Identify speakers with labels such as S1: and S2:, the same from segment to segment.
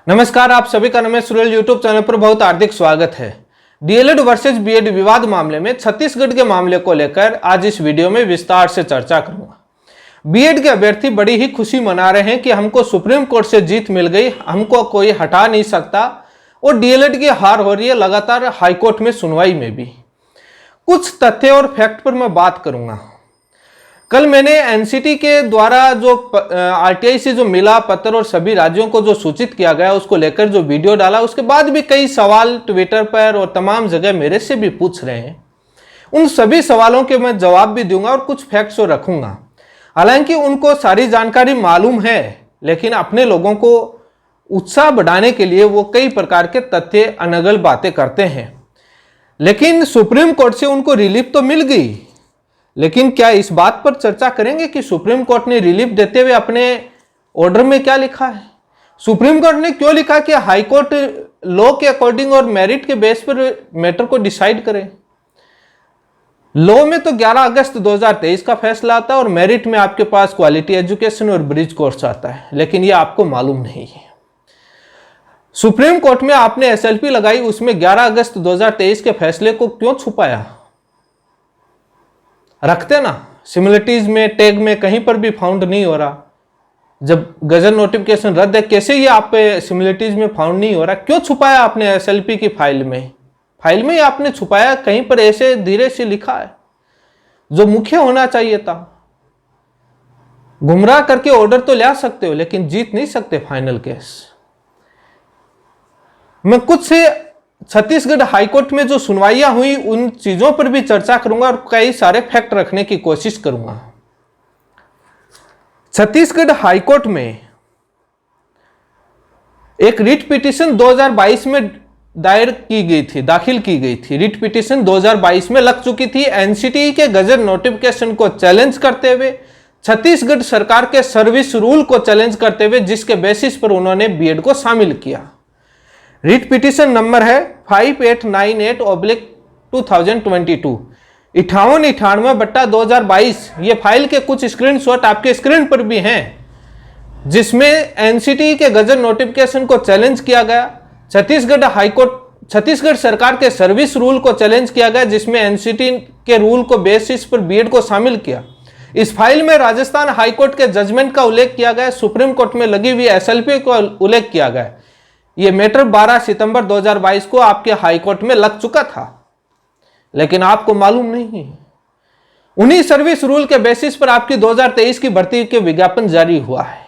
S1: नमस्कार, आप सभी का नमस्कार सुरेल यूट्यूब चैनल पर बहुत हार्दिक स्वागत है। डीएलएड वर्सेस बीएड विवाद मामले में छत्तीसगढ़ के मामले को लेकर आज इस वीडियो में विस्तार से चर्चा करूंगा। बीएड के अभ्यर्थी बड़ी ही खुशी मना रहे हैं कि हमको सुप्रीम कोर्ट से जीत मिल गई, हमको कोई हटा नहीं सकता, और डीएलएड की हार हो रही है लगातार हाईकोर्ट में सुनवाई में भी। कुछ तथ्य और फैक्ट पर मैं बात करूंगा। कल मैंने एनसीटी के द्वारा जो आरटीआई से जो मिला पत्र और सभी राज्यों को जो सूचित किया गया उसको लेकर जो वीडियो डाला, उसके बाद भी कई सवाल ट्विटर पर और तमाम जगह मेरे से भी पूछ रहे हैं। उन सभी सवालों के मैं जवाब भी दूंगा और कुछ फैक्ट्स रखूंगा। हालांकि उनको सारी जानकारी मालूम है, लेकिन अपने लोगों को उत्साह बढ़ाने के लिए वो कई प्रकार के तथ्य अनगल बातें करते हैं। लेकिन सुप्रीम कोर्ट से उनको रिलीफ तो मिल गई, लेकिन क्या इस बात पर चर्चा करेंगे कि सुप्रीम कोर्ट ने रिलीफ देते हुए अपने ऑर्डर में क्या लिखा है? सुप्रीम कोर्ट ने क्यों लिखा कि हाई कोर्ट लॉ के अकॉर्डिंग और मेरिट के बेस पर मैटर को डिसाइड करे? लॉ में तो 11 अगस्त 2023 का फैसला आता है और मेरिट में आपके पास क्वालिटी एजुकेशन और ब्रिज कोर्स आता है, लेकिन ये आपको मालूम नहीं है। सुप्रीम कोर्ट में आपने एसएलपी लगाई, उसमें 11 अगस्त 2023 के फैसले को क्यों छुपाया? रखते ना, सिमिलरिटीज में टैग में कहीं पर भी फाउंड नहीं हो रहा। जब गजट नोटिफिकेशन रद्द है, कैसे ये आप पे सिमिलरिटीज में फाउंड नहीं हो रहा? क्यों छुपाया आपने एसएलपी की फाइल में ही आपने छुपाया? कहीं पर ऐसे धीरे से लिखा है जो मुख्य होना चाहिए था। गुमराह करके ऑर्डर तो ले सकते हो, लेकिन जीत नहीं सकते फाइनल केस। मैं कुछ से छत्तीसगढ़ हाईकोर्ट में जो सुनवाइयां हुई उन चीजों पर भी चर्चा करूंगा और कई सारे फैक्ट रखने की कोशिश करूंगा। छत्तीसगढ़ हाईकोर्ट में एक रिट पिटीशन 2022 में दाखिल की गई थी। रिट पिटीशन 2022 में लग चुकी थी एनसीटी के गजट नोटिफिकेशन को चैलेंज करते हुए, छत्तीसगढ़ सरकार के सर्विस रूल को चैलेंज करते हुए, जिसके बेसिस पर उन्होंने बीएड को शामिल किया। रिट पिटीशन नंबर है 5898/2022 5898/2022। ये फाइल के कुछ स्क्रीनशॉट आपके स्क्रीन पर भी हैं, जिसमें एनसीटी के गजट नोटिफिकेशन को चैलेंज किया गया। छत्तीसगढ़ सरकार के सर्विस रूल को चैलेंज किया गया, जिसमें एनसीटी के रूल को बेसिस पर बीएड को शामिल किया। इस फाइल में राजस्थान हाईकोर्ट के जजमेंट का उल्लेख किया गया, सुप्रीम कोर्ट में लगी हुई एसएलपी का उल्लेख किया गया। ये मैटर 12 सितंबर 2022 को आपके हाईकोर्ट में लग चुका था, लेकिन आपको मालूम नहीं है। उन्हीं सर्विस रूल के बेसिस पर आपकी 2023 की भर्ती के विज्ञापन जारी हुआ है।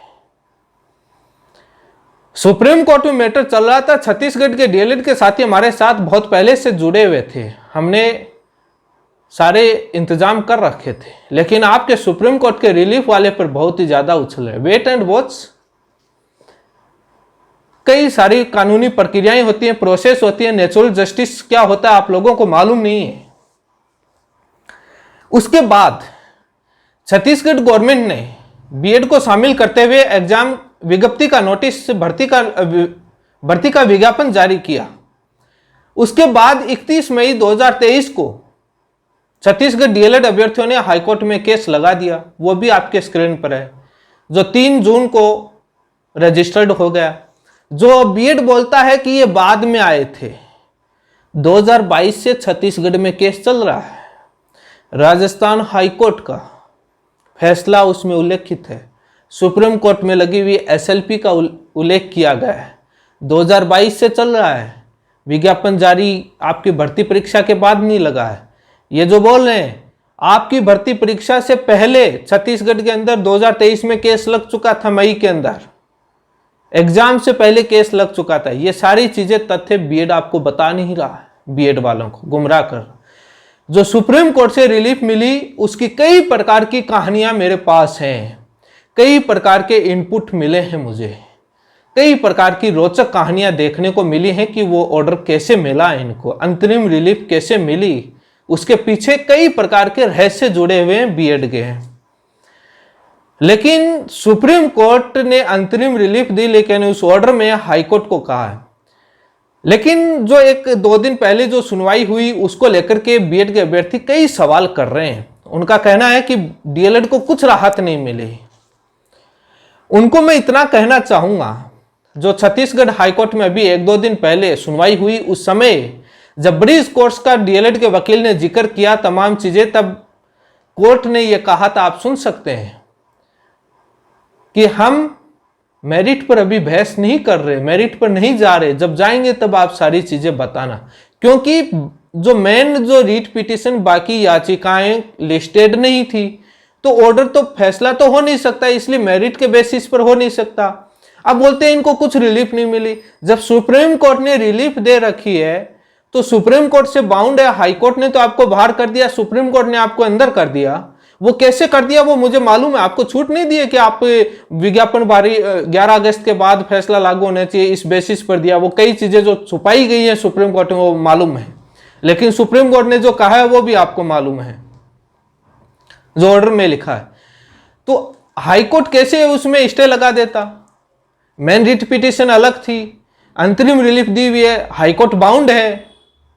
S1: सुप्रीम कोर्ट में मैटर चल रहा था। छत्तीसगढ़ के डीएलएड के साथी हमारे साथ बहुत पहले से जुड़े हुए थे, हमने सारे इंतजाम कर रखे थे, लेकिन आपके सुप्रीम कोर्ट के रिलीफ वाले पर बहुत ही ज्यादा उछल रहे। Wait and watch. कई सारी कानूनी प्रक्रियाएं होती हैं, प्रोसेस होती है, नेचुरल जस्टिस क्या होता है आप लोगों को मालूम नहीं है। उसके बाद छत्तीसगढ़ गवर्नमेंट ने बीएड को शामिल करते हुए एग्जाम विज्ञप्ति का नोटिस, भर्ती का विज्ञापन जारी किया। उसके बाद 31 मई 2023 को छत्तीसगढ़ डीएलएड अभ्यर्थियों ने हाईकोर्ट में केस लगा दिया। वो भी आपके स्क्रीन पर है, जो 3 जून को रजिस्टर्ड हो गया। जो बीएड बोलता है कि ये बाद में आए थे, 2022 से छत्तीसगढ़ में केस चल रहा है। राजस्थान हाईकोर्ट का फैसला उसमें उल्लेखित है, सुप्रीम कोर्ट में लगी हुई एसएलपी का उल्लेख किया गया है। 2022 से चल रहा है, विज्ञापन जारी आपकी भर्ती परीक्षा के बाद नहीं लगा है। ये जो बोल रहे हैं आपकी भर्ती परीक्षा से पहले छत्तीसगढ़ के अंदर 2023 में केस लग चुका था, मई के अंदर एग्जाम से पहले केस लग चुका था। ये सारी चीजें तथ्य बीएड आपको बता नहीं रहा है, बीएड वालों को गुमराह कर। जो सुप्रीम कोर्ट से रिलीफ मिली उसकी कई प्रकार की कहानियां मेरे पास हैं, कई प्रकार के इनपुट मिले हैं मुझे, कई प्रकार की रोचक कहानियां देखने को मिली हैं कि वो ऑर्डर कैसे मिला, इनको अंतरिम रिलीफ कैसे मिली, उसके पीछे कई प्रकार के रहस्य जुड़े हुए हैं बीएड के हैं। लेकिन सुप्रीम कोर्ट ने अंतरिम रिलीफ दी, लेकिन उस ऑर्डर में हाईकोर्ट को कहा है। लेकिन जो 1-2 दिन पहले जो सुनवाई हुई उसको लेकर के बीएड के अभ्यर्थी कई सवाल कर रहे हैं। उनका कहना है कि डीएलएड को कुछ राहत नहीं मिली। उनको मैं इतना कहना चाहूंगा, जो छत्तीसगढ़ हाईकोर्ट में अभी एक दो दिन पहले सुनवाई हुई, उस समय जब ब्रिज कोर्स का डीएलएड के वकील ने जिक्र किया तमाम चीजें, तब कोर्ट ने यह कहा था, आप सुन सकते हैं, कि हम मेरिट पर अभी बहस नहीं कर रहे, मेरिट पर नहीं जा रहे, जब जाएंगे तब आप सारी चीजें बताना। क्योंकि जो रीट पिटीशन बाकी याचिकाएं लिस्टेड नहीं थी, तो ऑर्डर तो फैसला तो हो नहीं सकता, इसलिए मेरिट के बेसिस पर हो नहीं सकता। अब बोलते हैं इनको कुछ रिलीफ नहीं मिली। जब सुप्रीम कोर्ट ने रिलीफ दे रखी है तो सुप्रीम कोर्ट से बाउंड है। हाई कोर्ट ने तो आपको बाहर कर दिया, सुप्रीम कोर्ट ने आपको अंदर कर दिया। वो कैसे कर दिया वो मुझे मालूम है। आपको छूट नहीं दी है कि आप विज्ञापन बारी 11 अगस्त के बाद फैसला लागू होना चाहिए, इस बेसिस पर दिया। वो कई चीजें जो छुपाई गई है सुप्रीम कोर्ट में वो मालूम है, लेकिन सुप्रीम कोर्ट ने जो कहा है वो भी आपको मालूम है, जो ऑर्डर में लिखा है। तो हाईकोर्ट कैसे उसमें स्टे लगा देता? मेन रिट पिटीशन अलग थी, अंतरिम रिलीफ दी हुई है, हाईकोर्ट बाउंड है,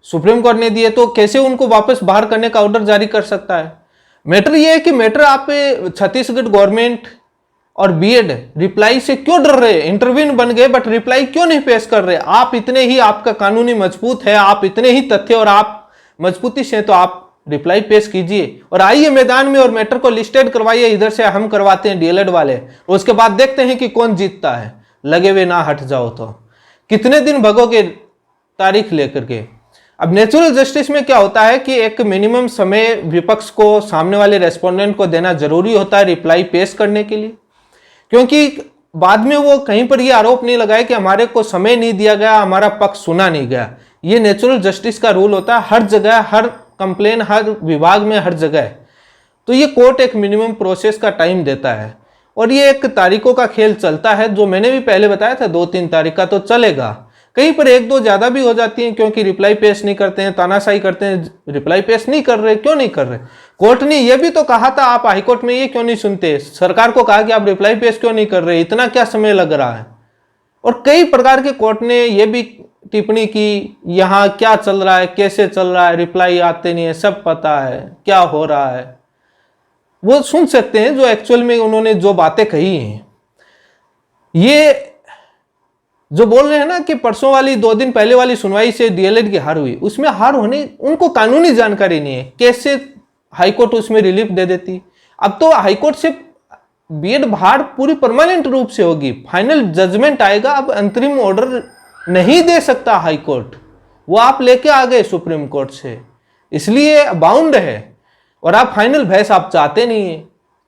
S1: सुप्रीम कोर्ट ने दिए, तो कैसे उनको वापस बाहर करने का ऑर्डर जारी कर सकता है? मैटर ये है कि मैटर आप छत्तीसगढ़ गवर्नमेंट और बीएड रिप्लाई से क्यों डर रहे? इंटरव्यून बन गए बट रिप्लाई क्यों नहीं पेश कर रहे? आप इतने ही, आपका कानूनी मजबूत है, आप इतने ही तथ्य और आप मजबूती से, तो आप रिप्लाई पेश कीजिए और आइए मैदान में और मैटर को लिस्टेड करवाइए। इधर से हम करवाते हैं डीएलएड वाले, उसके बाद देखते हैं कि कौन जीतता है। लगे हुए ना हट जाओ तो कितने दिन भगोगे तारीख लेकर के? अब नेचुरल जस्टिस में क्या होता है कि एक मिनिमम समय विपक्ष को, सामने वाले रेस्पोंडेंट को देना जरूरी होता है रिप्लाई पेश करने के लिए, क्योंकि बाद में वो कहीं पर ये आरोप नहीं लगाए कि हमारे को समय नहीं दिया गया, हमारा पक्ष सुना नहीं गया। ये नेचुरल जस्टिस का रूल होता है हर जगह, हर कंप्लेन हर विभाग में, हर जगह। तो ये कोर्ट एक मिनिमम प्रोसेस का टाइम देता है और ये एक तारीखों का खेल चलता है, जो मैंने भी पहले बताया था 2-3 तारीख का तो चलेगा। कहीं पर 1-2 ज्यादा भी हो जाती हैं क्योंकि रिप्लाई पेश नहीं करते हैं, तानाशाही करते हैं, रिप्लाई पेश नहीं कर रहे। क्यों नहीं कर रहे? कोर्ट ने यह भी तो कहा था, आप हाईकोर्ट में ये क्यों नहीं सुनते? सरकार को कहा कि आप रिप्लाई पेश क्यों नहीं कर रहे, इतना क्या समय लग रहा है? और कई प्रकार के कोर्ट ने यह भी टिप्पणी की, यहाँ क्या चल रहा है, कैसे चल रहा है, रिप्लाई आते नहीं है, सब पता है क्या हो रहा है। वो सुन सकते हैं जो एक्चुअल में उन्होंने जो बातें कही हैं। ये जो बोल रहे हैं ना कि परसों वाली 2 दिन पहले वाली सुनवाई से डीएलएड की हार हुई, उसमें हार होने, उनको कानूनी जानकारी नहीं है, कैसे हाईकोर्ट उसमें रिलीफ दे देती। अब तो हाईकोर्ट से बीएड बाहर पूरी परमानेंट रूप से होगी, फाइनल जजमेंट आएगा। अब अंतरिम ऑर्डर नहीं दे सकता हाईकोर्ट, वो आप लेके आ गए सुप्रीम कोर्ट से, इसलिए बाउंड है। और आप फाइनल बहस आप चाहते नहीं है,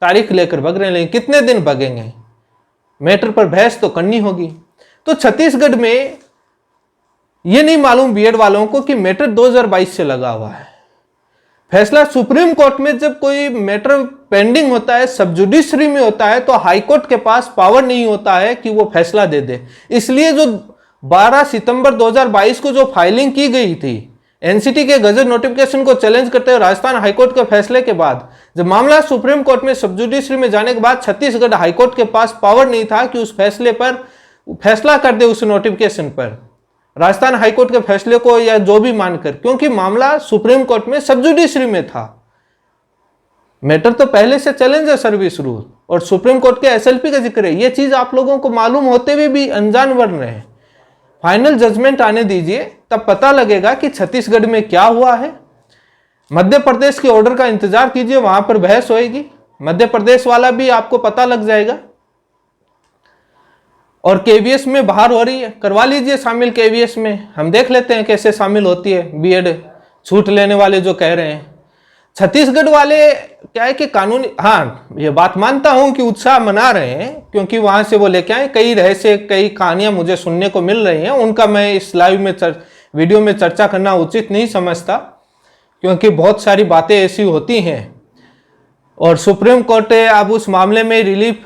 S1: तारीख लेकर भग रहे हैं, लेकिन कितने दिन भगेंगे? मैटर पर बहस तो करनी होगी। तो छत्तीसगढ़ में यह नहीं मालूम बीएड वालों को कि मैटर 2022 से लगा हुआ है। फैसला सुप्रीम कोर्ट में जब कोई मैटर पेंडिंग होता है, सब जुडिशरी में होता है, तो हाईकोर्ट के पास पावर नहीं होता है कि वो फैसला दे दे। इसलिए जो 12 सितंबर 2022 को जो फाइलिंग की गई थी एनसीटी के गजट नोटिफिकेशन को चैलेंज करते हुए राजस्थान हाईकोर्ट के फैसले के बाद, जब मामला सुप्रीम कोर्ट में सब जुडिशरी में जाने के बाद छत्तीसगढ़ हाईकोर्ट के पास पावर नहीं था कि उस फैसले पर फैसला कर दे, उस नोटिफिकेशन पर, राजस्थान हाईकोर्ट के फैसले को या जो भी मानकर, क्योंकि मामला सुप्रीम कोर्ट में सब जुडिशरी में था। मैटर तो पहले से चैलेंज है सर्विस रूल और सुप्रीम कोर्ट के एसएलपी का जिक्र है। ये चीज आप लोगों को मालूम होते हुए भी अनजान बन रहे हैं। फाइनल जजमेंट आने दीजिए, तब पता लगेगा कि छत्तीसगढ़ में क्या हुआ है। मध्य प्रदेश के ऑर्डर का इंतजार कीजिए, वहां पर बहस होएगी, मध्य प्रदेश वाला भी आपको पता लग जाएगा। और केवीएस में बाहर हो रही है, करवा लीजिए शामिल केवीएस में, हम देख लेते हैं कैसे शामिल होती है बीएड। छूट लेने वाले जो कह रहे हैं छत्तीसगढ़ वाले, क्या है कि कानूनी, हाँ ये बात मानता हूं कि उत्साह मना रहे हैं क्योंकि वहां से वो लेके आए कई रहस्य, कई कहानियां मुझे सुनने को मिल रही हैं। उनका मैं इस लाइव में वीडियो में चर्चा करना उचित नहीं समझता, क्योंकि बहुत सारी बातें ऐसी होती हैं। और सुप्रीम कोर्ट अब उस मामले में रिलीफ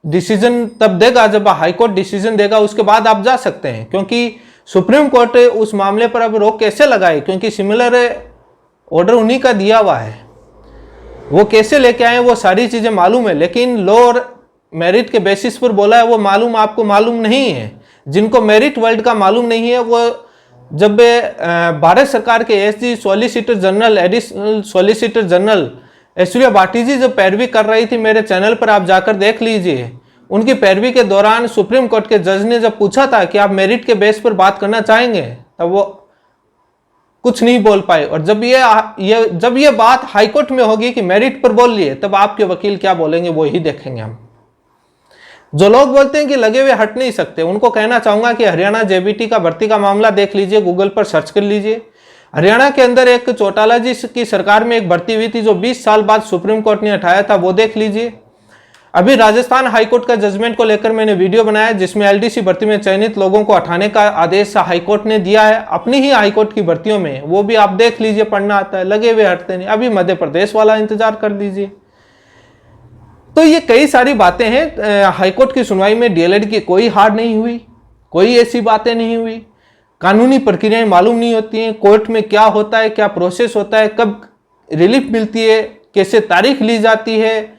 S1: डिसीजन तब देगा जब हाईकोर्ट डिसीजन देगा, उसके बाद आप जा सकते हैं। क्योंकि सुप्रीम कोर्ट उस मामले पर अब रोक कैसे लगाए, क्योंकि सिमिलर ऑर्डर उन्हीं का दिया हुआ है, वो कैसे लेके आए वो सारी चीजें मालूम है। लेकिन लॉ और मेरिट के बेसिस पर बोला है वो मालूम आपको मालूम नहीं है। जिनको मेरिट वर्ल्ड का मालूम नहीं है, वो जब भारत सरकार के SG solicitor general, additional solicitor general Aishwarya Bhati ji जब पैरवी कर रही थी, मेरे चैनल पर आप जाकर देख लीजिए, उनकी पैरवी के दौरान सुप्रीम कोर्ट के जज ने जब पूछा था कि आप मेरिट के बेस पर बात करना चाहेंगे, तब वो कुछ नहीं बोल पाए। और जब ये बात हाईकोर्ट में होगी कि मेरिट पर बोल लिए, तब आपके वकील क्या बोलेंगे वो ही देखेंगे हम। जो लोग बोलते हैं कि लगे हुए हट नहीं सकते, उनको कहना चाहूंगा कि हरियाणा जेबीटी का भर्ती का मामला देख लीजिए, गूगल पर सर्च कर लीजिए। हरियाणा के अंदर एक चौटाला जी की सरकार में एक भर्ती हुई थी जो 20 साल बाद सुप्रीम कोर्ट ने हटाया था, वो देख लीजिए। अभी राजस्थान हाईकोर्ट का जजमेंट को लेकर मैंने वीडियो बनाया जिसमें एलडीसी भर्ती में चयनित लोगों को हटाने का आदेश हाईकोर्ट ने दिया है अपनी ही हाईकोर्ट की भर्तियों में, वो भी आप देख लीजिए, पढ़ना आता है, लगे हुए हटते नहीं। अभी मध्य प्रदेश वाला इंतजार कर लीजिए। तो ये कई सारी बातें हैं। हाईकोर्ट की सुनवाई में डीएलएड की कोई हार नहीं हुई, कोई ऐसी बातें नहीं हुई, कानूनी प्रक्रियाएं मालूम नहीं होती हैं, कोर्ट में क्या होता है, क्या प्रोसेस होता है, कब रिलीफ मिलती है, कैसे तारीख ली जाती है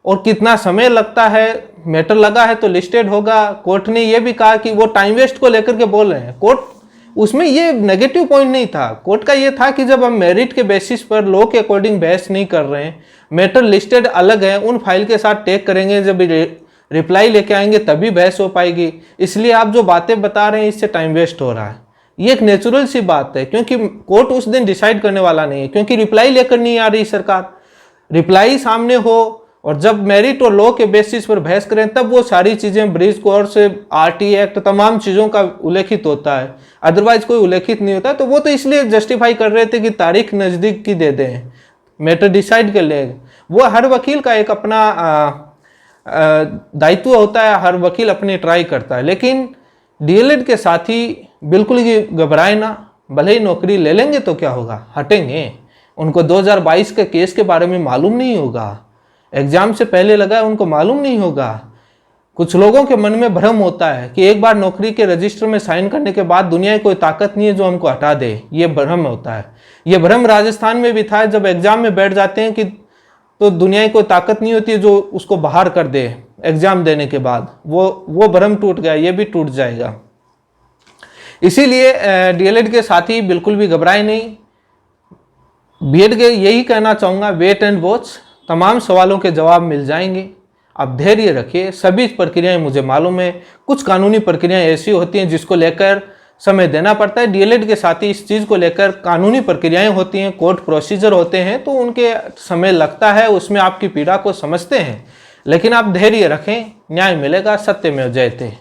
S1: और कितना समय लगता है। मैटर लगा है तो लिस्टेड होगा। कोर्ट ने यह भी कहा कि वो टाइम वेस्ट को लेकर के बोल रहे हैं। कोर्ट उसमें ये नेगेटिव पॉइंट नहीं था, कोर्ट का ये था कि जब हम मेरिट के बेसिस पर लॉ के अकॉर्डिंग बहस नहीं कर रहे हैं, मैटर लिस्टेड अलग है, उन फाइल के साथ टैग करेंगे, जब रिप्लाई लेके आएंगे तभी बहस हो पाएगी। इसलिए आप जो बातें बता रहे हैं इससे टाइम वेस्ट हो रहा है। ये एक नेचुरल सी बात है, क्योंकि कोर्ट उस दिन डिसाइड करने वाला नहीं है, क्योंकि रिप्लाई लेकर नहीं आ रही सरकार। रिप्लाई सामने हो और जब मेरिट और लॉ के बेसिस पर बहस करें तब वो सारी चीज़ें ब्रीज कोर्स, आरटी एक्ट, तमाम चीज़ों का उल्लेखित होता है, अदरवाइज कोई उल्लेखित नहीं होता। तो वो तो इसलिए जस्टिफाई कर रहे थे कि तारीख नज़दीक की दे दें, मैटर डिसाइड कर ले। वो हर वकील का एक अपना दायित्व होता है, हर वकील अपनी ट्राई करता है। लेकिन डीएलएड के साथी बिल्कुल ही घबराए ना, भले ही नौकरी ले लेंगे तो क्या होगा, हटेंगे। उनको 2022 के केस के बारे में मालूम नहीं होगा, एग्जाम से पहले लगा है, उनको मालूम नहीं होगा। कुछ लोगों के मन में भ्रम होता है कि एक बार नौकरी के रजिस्टर में साइन करने के बाद दुनिया की कोई ताकत नहीं है जो हमको हटा दे, ये भ्रम होता है। ये भ्रम राजस्थान में भी था, जब एग्जाम में बैठ जाते हैं कि तो दुनिया की कोई ताकत नहीं होती है जो उसको बाहर कर दे एग्जाम देने के बाद, वो भ्रम टूट गया, ये भी टूट जाएगा। इसीलिए डीएलएड के साथी बिल्कुल भी घबराए नहीं। बीएड के यही कहना चाहूँगा, वेट एंड वॉच, तमाम सवालों के जवाब मिल जाएंगे। आप धैर्य रखिए, सभी प्रक्रियाएं मुझे मालूम है, कुछ कानूनी प्रक्रियाएं ऐसी होती हैं जिसको लेकर समय देना पड़ता है। डीएलएड के साथ ही इस चीज़ को लेकर कानूनी प्रक्रियाएं होती हैं, कोर्ट प्रोसीजर होते हैं, तो उनके समय लगता है, उसमें आपकी पीड़ा को समझते हैं। लेकिन आप धैर्य रखें, न्याय मिलेगा। सत्यमेव जयते।